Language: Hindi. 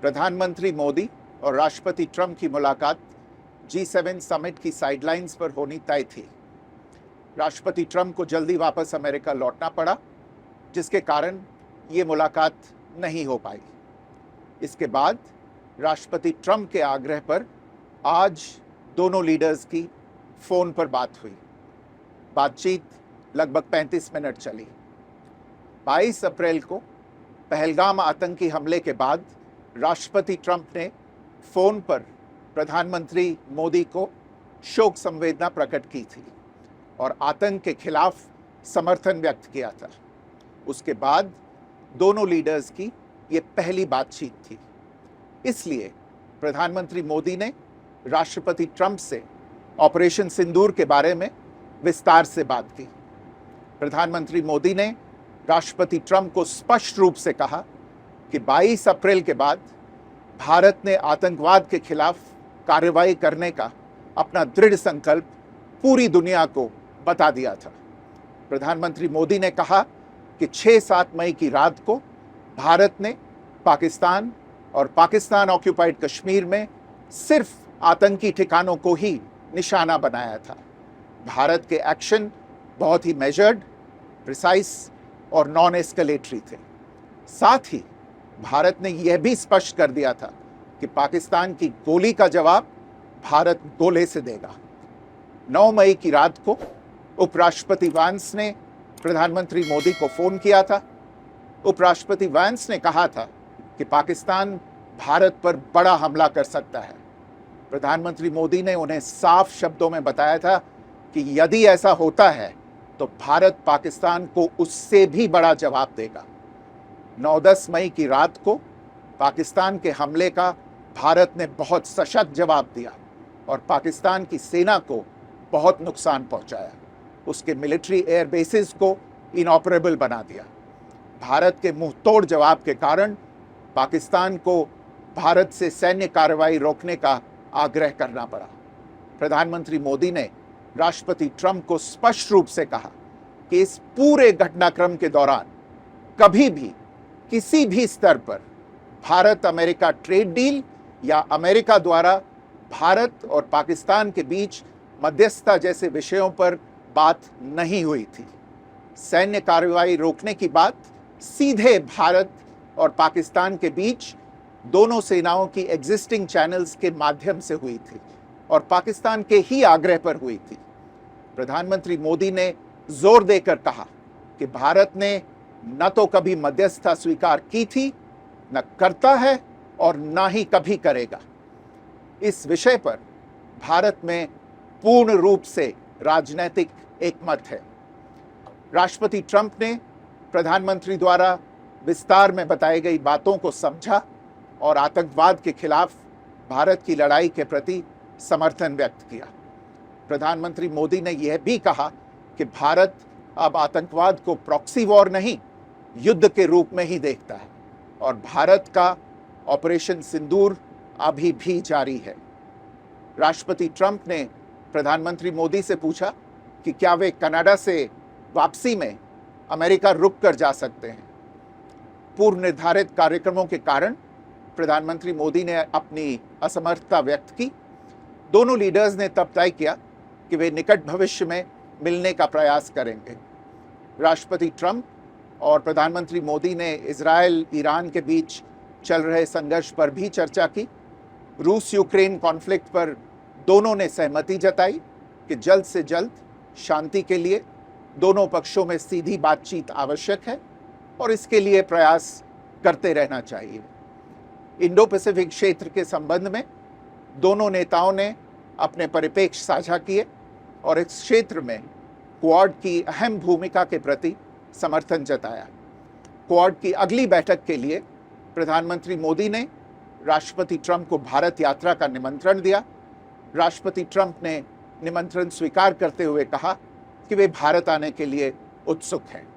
प्रधानमंत्री मोदी और राष्ट्रपति ट्रंप की मुलाकात G7 समिट की साइडलाइंस पर होनी तय थी। राष्ट्रपति ट्रंप को जल्दी वापस अमेरिका लौटना पड़ा, जिसके कारण ये मुलाकात नहीं हो पाई। इसके बाद राष्ट्रपति ट्रंप के आग्रह पर आज दोनों लीडर्स की फ़ोन पर बात हुई। बातचीत लगभग 35 मिनट चली। 22 अप्रैल को पहलगाम आतंकी हमले के बाद राष्ट्रपति ट्रंप ने फ़ोन पर प्रधानमंत्री मोदी को शोक संवेदना प्रकट की थी और आतंक के खिलाफ समर्थन व्यक्त किया था। उसके बाद दोनों लीडर्स की ये पहली बातचीत थी। इसलिए प्रधानमंत्री मोदी ने राष्ट्रपति ट्रंप से ऑपरेशन सिंदूर के बारे में विस्तार से बात की। प्रधानमंत्री मोदी ने राष्ट्रपति ट्रंप को स्पष्ट रूप से कहा कि 22 अप्रैल के बाद भारत ने आतंकवाद के खिलाफ कार्रवाई करने का अपना दृढ़ संकल्प पूरी दुनिया को बता दिया था। प्रधानमंत्री मोदी ने कहा कि 6-7 मई की रात को भारत ने पाकिस्तान और पाकिस्तान ऑक्यूपाइड कश्मीर में सिर्फ आतंकी ठिकानों को ही निशाना बनाया था। भारत के एक्शन बहुत ही मेजर्ड, प्रिसाइज और नॉन एस्केलेटरी थे। साथ ही भारत ने यह भी स्पष्ट कर दिया था कि पाकिस्तान की गोली का जवाब भारत गोले से देगा। 9 मई की रात को उपराष्ट्रपति वैंस ने प्रधानमंत्री मोदी को फ़ोन किया था। उपराष्ट्रपति वैंस ने कहा था कि पाकिस्तान भारत पर बड़ा हमला कर सकता है। प्रधानमंत्री मोदी ने उन्हें साफ शब्दों में बताया था कि यदि ऐसा होता है तो भारत पाकिस्तान को उससे भी बड़ा जवाब देगा। 9-10 मई की रात को पाकिस्तान के हमले का भारत ने बहुत सशक्त जवाब दिया और पाकिस्तान की सेना को बहुत नुकसान पहुंचाया। उसके मिलिट्री एयर बेसिस को इनऑपरेबल बना दिया। भारत के मुंह तोड़ जवाब के कारण पाकिस्तान को भारत से सैन्य कार्रवाई रोकने का आग्रह करना पड़ा। प्रधानमंत्री मोदी ने राष्ट्रपति ट्रंप को स्पष्ट रूप से कहा कि इस पूरे घटनाक्रम के दौरान कभी भी किसी भी स्तर पर भारत अमेरिका ट्रेड डील या अमेरिका द्वारा भारत और पाकिस्तान के बीच मध्यस्थता जैसे विषयों पर बात नहीं हुई थी। सैन्य कार्रवाई रोकने की बात सीधे भारत और पाकिस्तान के बीच दोनों सेनाओं की एग्जिस्टिंग चैनल्स के माध्यम से हुई थी और पाकिस्तान के ही आग्रह पर हुई थी। प्रधानमंत्री मोदी ने जोर देकर कहा कि भारत ने न तो कभी मध्यस्थता स्वीकार की थी, न करता है और न ही कभी करेगा। इस विषय पर भारत में पूर्ण रूप से राजनीतिक एकमत है। राष्ट्रपति ट्रंप ने प्रधानमंत्री द्वारा विस्तार में बताई गई बातों को समझा और आतंकवाद के खिलाफ भारत की लड़ाई के प्रति समर्थन व्यक्त किया। प्रधानमंत्री मोदी ने यह भी कहा कि भारत अब आतंकवाद को प्रॉक्सी वॉर नहीं, युद्ध के रूप में ही देखता है और भारत का ऑपरेशन सिंदूर अभी भी जारी है। राष्ट्रपति ट्रंप ने प्रधानमंत्री मोदी से पूछा कि क्या वे कनाडा से वापसी में अमेरिका रुक कर जा सकते हैं। पूर्व निर्धारित कार्यक्रमों के कारण प्रधानमंत्री मोदी ने अपनी असमर्थता व्यक्त की। दोनों लीडर्स ने तब तय किया कि वे निकट भविष्य में मिलने का प्रयास करेंगे। राष्ट्रपति ट्रंप और प्रधानमंत्री मोदी ने इजरायल ईरान के बीच चल रहे संघर्ष पर भी चर्चा की। रूस यूक्रेन कॉन्फ्लिक्ट पर दोनों ने सहमति जताई कि जल्द से जल्द शांति के लिए दोनों पक्षों में सीधी बातचीत आवश्यक है और इसके लिए प्रयास करते रहना चाहिए। इंडो पैसिफिक क्षेत्र के संबंध में दोनों नेताओं ने अपने परिप्रेक्ष्य साझा किए और इस क्षेत्र में क्वाड की अहम भूमिका के प्रति समर्थन जताया। क्वाड की अगली बैठक के लिए प्रधानमंत्री मोदी ने राष्ट्रपति ट्रंप को भारत यात्रा का निमंत्रण दिया। राष्ट्रपति ट्रंप ने निमंत्रण स्वीकार करते हुए कहा कि वे भारत आने के लिए उत्सुक हैं।